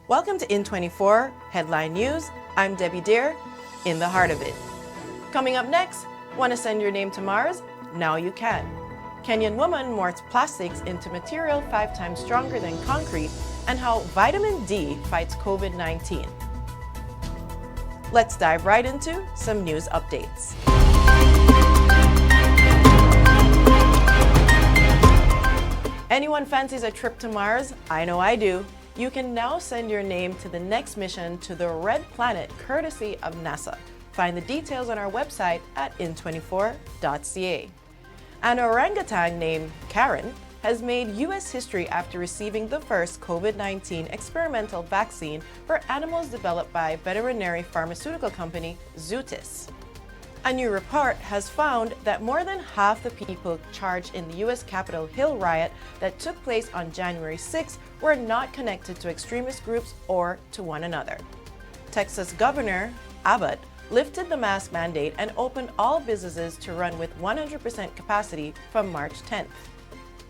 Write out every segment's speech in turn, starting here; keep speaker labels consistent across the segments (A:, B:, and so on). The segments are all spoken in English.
A: Welcome to In24 Headline News. I'm Debbie Deer, in the heart of it. Coming up next, want to send your name to Mars? Now you can. Kenyan woman morphs plastics into material 5 times stronger than concrete, and how vitamin D fights COVID-19. Let's dive right into some news updates. Anyone fancies a trip to Mars? I know I do. You can now send your name to the next mission to the Red Planet courtesy of NASA. Find the details on our website at in24.ca. An orangutan named Karen has made U.S. history after receiving the first COVID-19 experimental vaccine for animals developed by veterinary pharmaceutical company Zootis. A new report has found that more than half the people charged in the U.S. Capitol Hill riot that took place on January 6 were not connected to extremist groups or to one another. Texas Governor Abbott lifted the mask mandate and opened all businesses to run with 100% capacity from March 10th.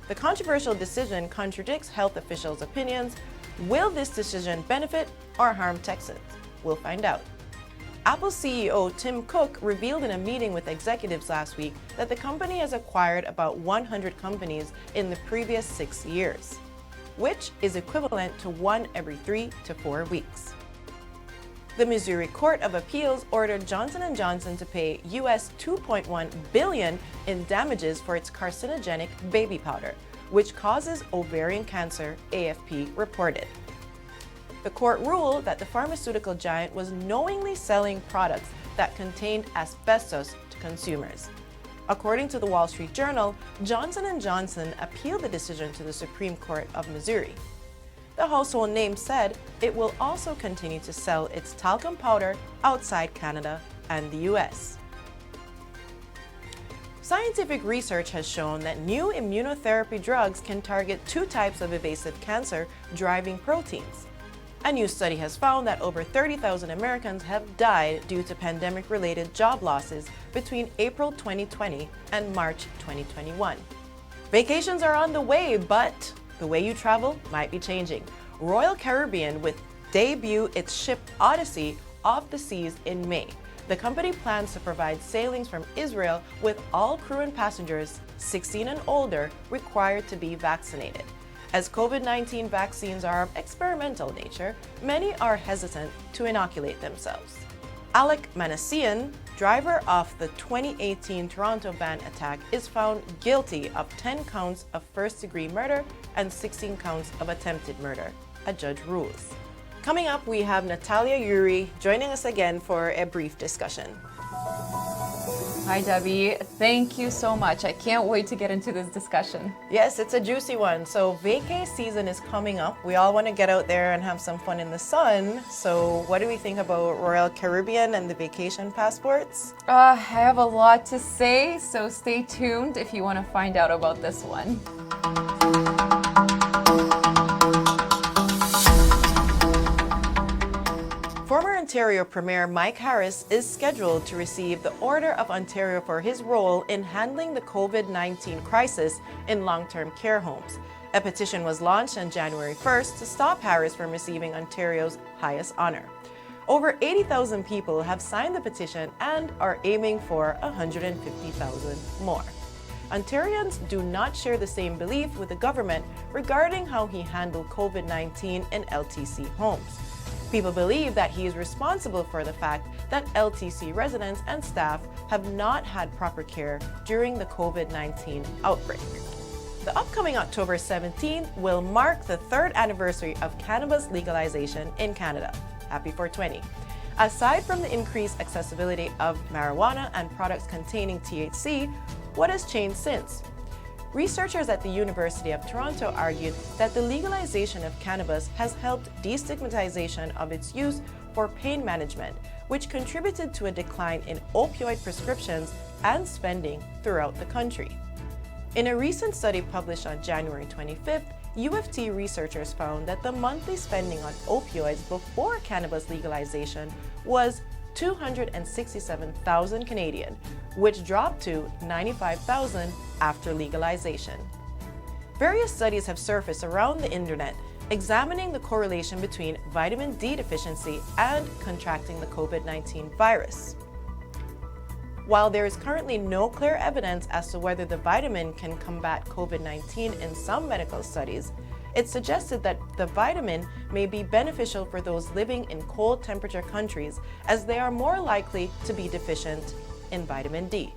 A: The controversial decision contradicts health officials' opinions. Will this decision benefit or harm Texans? We'll find out. Apple CEO Tim Cook revealed in a meeting with executives last week that the company has acquired about 100 companies in the previous 6 years, which is equivalent to one every 3 to 4 weeks. The Missouri Court of Appeals ordered Johnson & Johnson to pay US $2.1 billion in damages for its carcinogenic baby powder, which causes ovarian cancer, AFP reported. The court ruled that the pharmaceutical giant was knowingly selling products that contained asbestos to consumers. According to the Wall Street Journal, Johnson & Johnson appealed the decision to the Supreme Court of Missouri. The household name said it will also continue to sell its talcum powder outside Canada and the U.S. Scientific research has shown that new immunotherapy drugs can target 2 types of evasive cancer-driving proteins. A new study has found that over 30,000 Americans have died due to pandemic-related job losses between April 2020 and March 2021. Vacations are on the way, but the way you travel might be changing. Royal Caribbean will debut its ship Odyssey off the seas in May. The company plans to provide sailings from Israel with all crew and passengers 16 and older required to be vaccinated. As COVID-19 vaccines are of experimental nature, many are hesitant to inoculate themselves. Alec Manassian, driver of the 2018 Toronto van attack, is found guilty of 10 counts of first-degree murder and 16 counts of attempted murder, a judge rules. Coming up, we have Natalia Yuri joining us again for a brief discussion.
B: Hi, Debbie. Thank you so much. I can't wait to get into this discussion.
A: Yes, it's a juicy one. So vacay season is coming up. We all want to get out there and have some fun in the sun. So what do we think about Royal Caribbean and the vacation passports?
B: I have a lot to say, so stay tuned if you want to find out about this one.
A: Former Ontario Premier Mike Harris is scheduled to receive the Order of Ontario for his role in handling the COVID-19 crisis in long-term care homes. A petition was launched on January 1st to stop Harris from receiving Ontario's highest honor. Over 80,000 people have signed the petition and are aiming for 150,000 more. Ontarians do not share the same belief with the government regarding how he handled COVID-19 in LTC homes. People believe that he is responsible for the fact that LTC residents and staff have not had proper care during the COVID-19 outbreak. The upcoming October 17th will mark the 3rd anniversary of cannabis legalization in Canada. Happy 420. Aside from the increased accessibility of marijuana and products containing THC, what has changed since? Researchers at the University of Toronto argued that the legalization of cannabis has helped destigmatization of its use for pain management, which contributed to a decline in opioid prescriptions and spending throughout the country. In a recent study published on January 25th, U of T researchers found that the monthly spending on opioids before cannabis legalization was 267,000 Canadian, which dropped to 95,000 after legalization. Various studies have surfaced around the internet examining the correlation between vitamin D deficiency and contracting the COVID-19 virus. While there is currently no clear evidence as to whether the vitamin can combat COVID-19 in some medical studies, it's suggested that the vitamin may be beneficial for those living in cold temperature countries, as they are more likely to be deficient in vitamin D.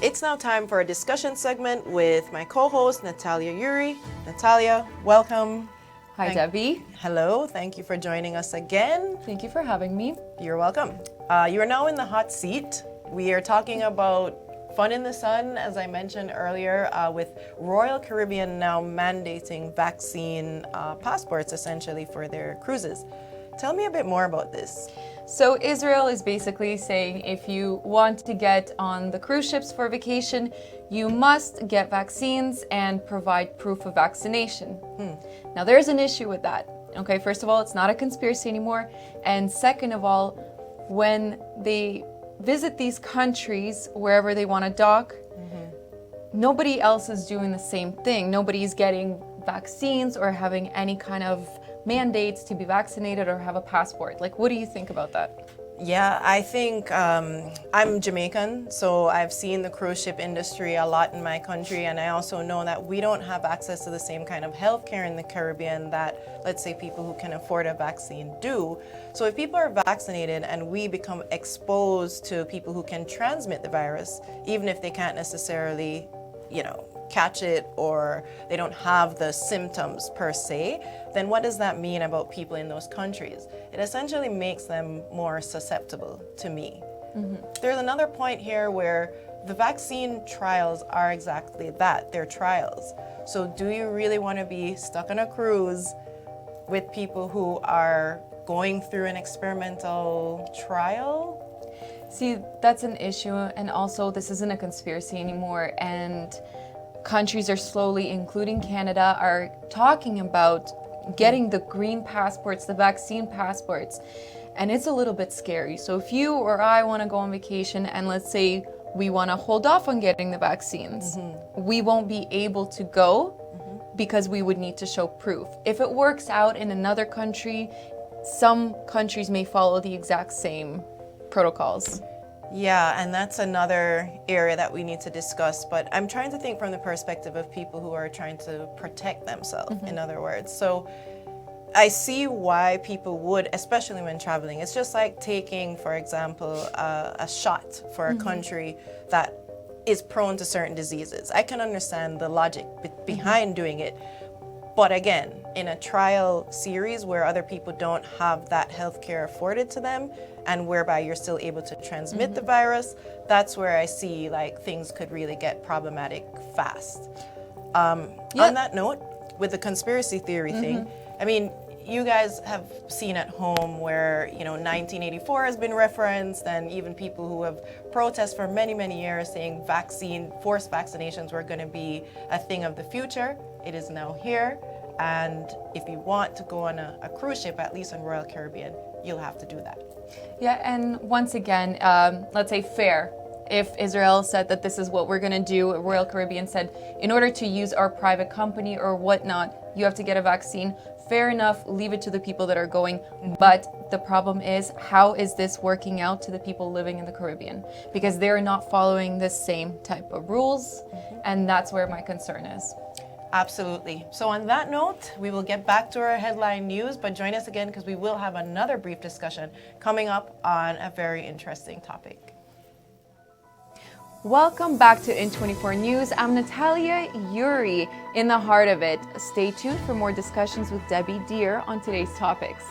A: It's now time for a discussion segment with my co-host, Natalia Yuri. Natalia, welcome.
B: Hi, Debbie.
A: Hello, thank you for joining us again.
B: Thank you for having me.
A: You're welcome. You are now in the hot seat. We are talking about fun in the sun, as I mentioned earlier, with Royal Caribbean now mandating vaccine passports essentially for their cruises. Tell me a bit more about this.
B: So Israel is basically saying if you want to get on the cruise ships for vacation, you must get vaccines and provide proof of vaccination. Now there's an issue with that. Okay, first of all, it's not a conspiracy anymore. And second of all, when they visit these countries, wherever they want to dock, nobody else is doing the same thing. Nobody's getting vaccines or having any kind of mandates to be vaccinated or have a passport. Like, what do you think about that?
A: Yeah, I think I'm Jamaican, so I've seen the cruise ship industry a lot in my country, and I also know that we don't have access to the same kind of healthcare in the Caribbean that, let's say, people who can afford a vaccine do. So if people are vaccinated and we become exposed to people who can transmit the virus, even if they can't necessarily, catch it or they don't have the symptoms per se, then what does that mean about people in those countries? It essentially makes them more susceptible to me. There's another point here where the vaccine trials are exactly that, they're trials. So do you really want to be stuck on a cruise with people who are going through an experimental trial?
B: See, that's an issue, and also this isn't a conspiracy anymore, and countries are slowly, including Canada, are talking about getting the green passports, the vaccine passports, and it's a little bit scary. So if you or I want to go on vacation and let's say we want to hold off on getting the vaccines, we won't be able to go because we would need to show proof. If it works out in another country, some countries may follow the exact same protocols.
A: Yeah, and that's another area that we need to discuss, but I'm trying to think from the perspective of people who are trying to protect themselves, in other words. So I see why people would, especially when traveling. It's just like taking, for example, a shot for a country that is prone to certain diseases. I can understand the logic behind doing it. But again, in a trial series where other people don't have that healthcare afforded to them and whereby you're still able to transmit the virus, that's where I see like things could really get problematic fast. On that note, with the conspiracy theory thing, I mean, you guys have seen at home where, 1984 has been referenced, and even people who have protested for many, many years saying forced vaccinations were going to be a thing of the future. It is now here. And if you want to go on a cruise ship, at least on Royal Caribbean, you'll have to do that.
B: Yeah, and once again, let's say fair. If Israel said that this is what we're going to do, Royal Caribbean said, in order to use our private company or whatnot, you have to get a vaccine. Fair enough, leave it to the people that are going. But the problem is, how is this working out to the people living in the Caribbean? Because they're not following the same type of rules, and that's where my concern is.
A: Absolutely. So on that note, we will get back to our headline news, but join us again because we will have another brief discussion coming up on a very interesting topic.
B: Welcome back to In24 News. I'm Natalia Yuri, in the heart of it. Stay tuned for more discussions with Debbie Deer on today's topics.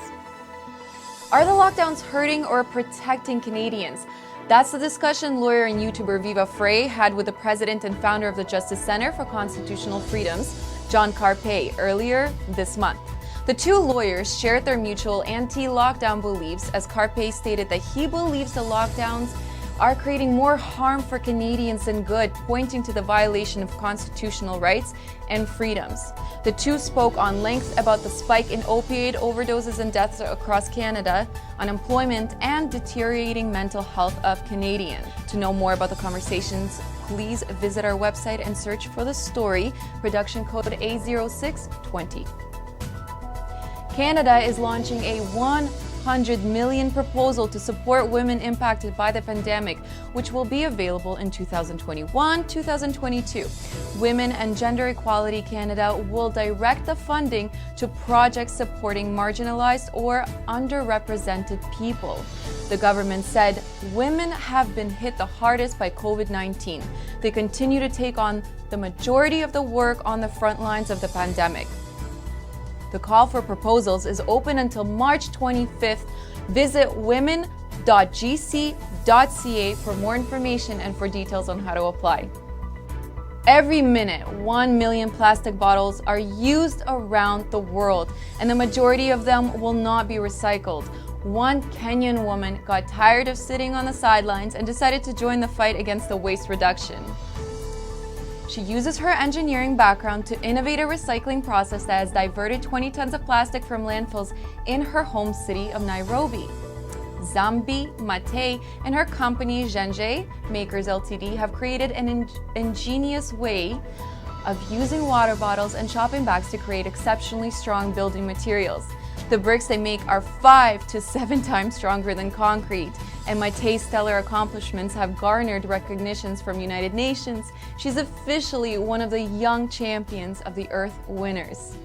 B: Are the lockdowns hurting or protecting Canadians? That's the discussion lawyer and YouTuber Viva Frey had with the president and founder of the Justice Center for Constitutional Freedoms, John Carpay, earlier this month. The two lawyers shared their mutual anti-lockdown beliefs, as Carpay stated that he believes the lockdowns are creating more harm for Canadians than good, pointing to the violation of constitutional rights and freedoms. The two spoke on length about the spike in opioid overdoses and deaths across Canada, unemployment, and deteriorating mental health of Canadians. To know more about the conversations, please visit our website and search for the story, production code A0620. Canada is launching a $100 million proposal to support women impacted by the pandemic, which will be available in 2021-2022. Women and Gender Equality Canada will direct the funding to projects supporting marginalized or underrepresented people. The government said women have been hit the hardest by COVID-19. They continue to take on the majority of the work on the front lines of the pandemic. The call for proposals is open until March 25th. Visit women.gc.ca for more information and for details on how to apply. Every minute, 1 million plastic bottles are used around the world, and the majority of them will not be recycled. One Kenyan woman got tired of sitting on the sidelines and decided to join the fight against the waste reduction. She uses her engineering background to innovate a recycling process that has diverted 20 tons of plastic from landfills in her home city of Nairobi. Zambi Mate and her company Genje Makers Ltd have created an ingenious way of using water bottles and shopping bags to create exceptionally strong building materials. The bricks they make are 5 to 7 times stronger than concrete, and Mate's stellar accomplishments have garnered recognitions from United Nations. She's officially one of the young champions of the Earth Winners.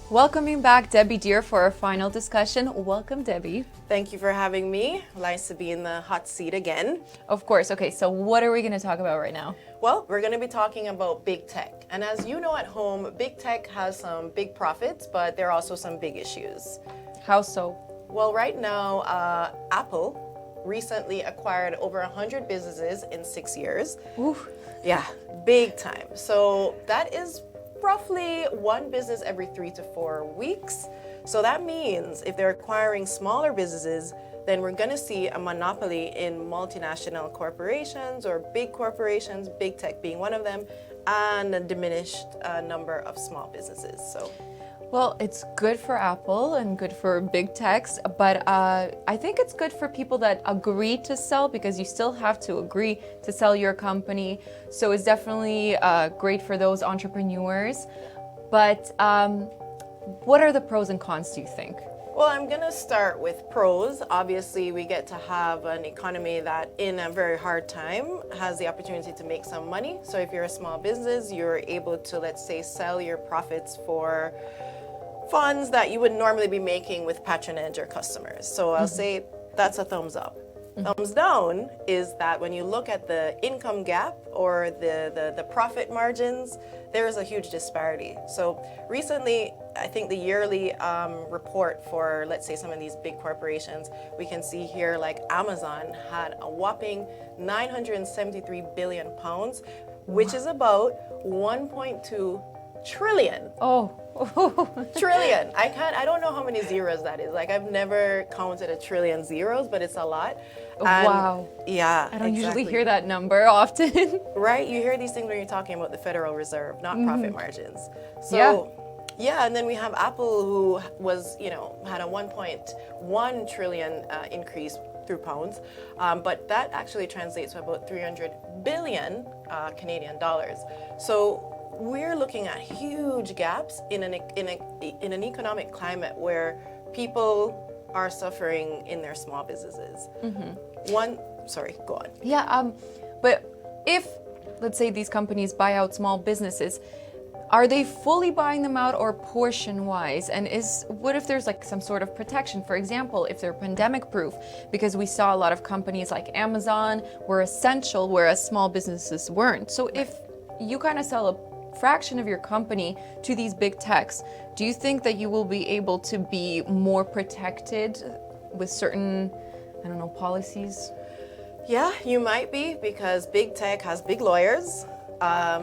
B: Welcoming back Debbie Deer for our final discussion. Welcome, Debbie.
A: Thank you for having me. Nice to be in the hot seat again.
B: Of course. Okay, so what are we going to talk about right now?
A: Well, we're going to be talking about big tech. And as you know at home, big tech has some big profits, but there are also some big issues.
B: How so?
A: Well, right now, Apple recently acquired over 100 businesses in 6 years.
B: Oof.
A: Yeah, big time. So that is roughly one business every 3 to 4 weeks. So that means if they're acquiring smaller businesses, then we're going to see a monopoly in multinational corporations or big corporations, big tech being one of them, and a diminished number of small businesses. So,
B: well, it's good for Apple and good for big techs, but I think it's good for people that agree to sell, because you still have to agree to sell your company. So it's definitely great for those entrepreneurs. But what are the pros and cons, do you think?
A: Well, I'm going to start with pros. Obviously, we get to have an economy that in a very hard time has the opportunity to make some money. So if you're a small business, you're able to, let's say, sell your profits for funds that you would normally be making with patronage or customers. So I'll say that's a thumbs up. Thumbs down is that when you look at the income gap or the profit margins, there is a huge disparity. So recently, I think the yearly report for, let's say, some of these big corporations, we can see here like Amazon had a whopping 973 billion pounds, which is about 1.2 trillion.
B: Oh.
A: Trillion. I don't know how many zeros that is. Like, I've never counted a trillion zeros, but it's a lot. And
B: wow.
A: Yeah.
B: I don't usually hear that number often.
A: Right? You hear these things when you're talking about the Federal Reserve, not profit margins. So yeah, and then we have Apple, who was, had a 1.1 trillion increase through pounds, but that actually translates to about 300 billion Canadian dollars. So we're looking at huge gaps in an economic climate where people are suffering in their small businesses. Sorry, go on.
B: Yeah, but if, let's say, these companies buy out small businesses, are they fully buying them out or portion-wise? And what if there's like some sort of protection? For example, if they're pandemic-proof, because we saw a lot of companies like Amazon were essential, whereas small businesses weren't. So if you kind of sell a fraction of your company to these big techs, do you think that you will be able to be more protected with certain, policies?
A: Yeah, you might be, because big tech has big lawyers.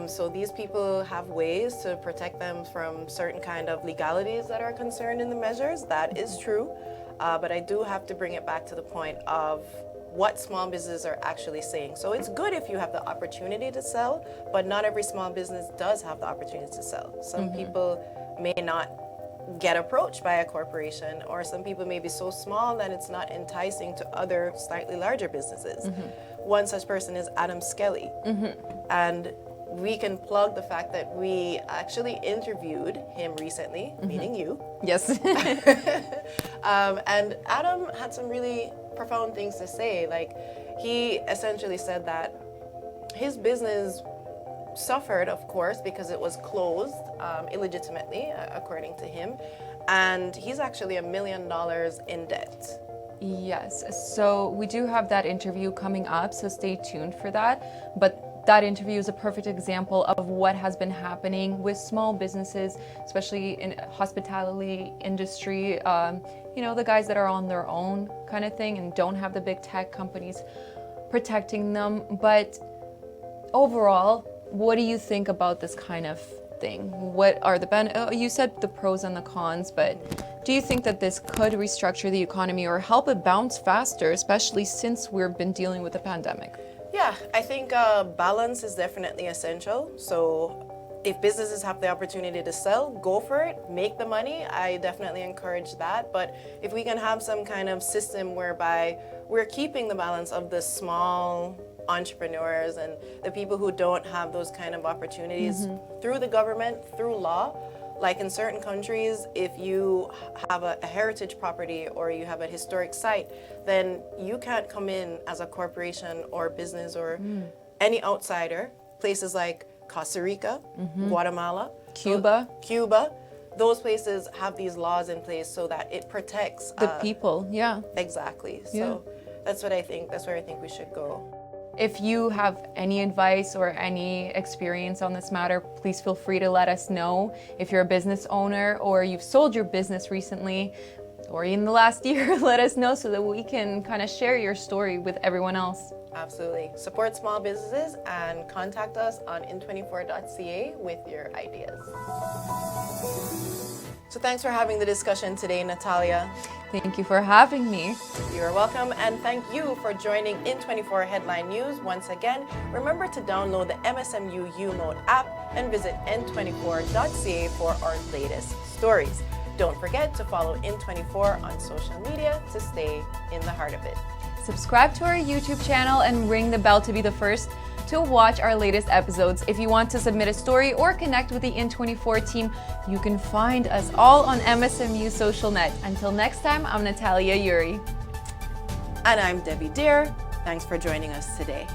A: So these people have ways to protect them from certain kind of legalities that are concerned in the measures. That is true. But I do have to bring it back to the point of what small businesses are actually saying. So it's good if you have the opportunity to sell, but not every small business does have the opportunity to sell. Some people may not get approached by a corporation, or some people may be so small that it's not enticing to other slightly larger businesses. one such person is Adam Skelly. And we can plug the fact that we actually interviewed him recently, meaning you.
B: Yes.
A: And Adam had some really profound things to say. Like, he essentially said that his business suffered, of course, because it was closed illegitimately, according to him. And he's actually $1 million in debt.
B: Yes, so we do have that interview coming up, so stay tuned for that. But that interview is a perfect example of what has been happening with small businesses, especially in hospitality industry. You know, the guys that are on their own kind of thing and don't have the big tech companies protecting them. But overall, what do you think about this kind of thing? What are the you said the pros and the cons, but do you think that this could restructure the economy or help it bounce faster, especially since we've been dealing with the pandemic?
A: Yeah, I think balance is definitely essential. So if businesses have the opportunity to sell, go for it, make the money. I definitely encourage that. But if we can have some kind of system whereby we're keeping the balance of the small entrepreneurs and the people who don't have those kind of opportunities through the government, through law. Like in certain countries, if you have a heritage property or you have a historic site, then you can't come in as a corporation or business or any outsider. Places like Costa Rica, Guatemala, Cuba, those places have these laws in place so that it protects
B: the people. Yeah,
A: exactly. So that's what I think. That's where I think we should go.
B: If you have any advice or any experience on this matter, please feel free to let us know. If you're a business owner or you've sold your business recently or in the last year, let us know so that we can kind of share your story with everyone else.
A: Absolutely. Support small businesses and contact us on in24.ca with your ideas. So thanks for having the discussion today, Natalia.
B: Thank you for having me.
A: You're welcome, and thank you for joining In24 Headline News. Once again, remember to download the MSMU U-Mode app and visit n24.ca for our latest stories. Don't forget to follow In24 on social media to stay in the heart of it.
B: Subscribe to our YouTube channel and ring the bell to be the first to watch our latest episodes. If you want to submit a story or connect with the In24 team, you can find us all on MSMU Social Net. Until next time, I'm Natalia Yuri.
A: And I'm Debbie Deer. Thanks for joining us today.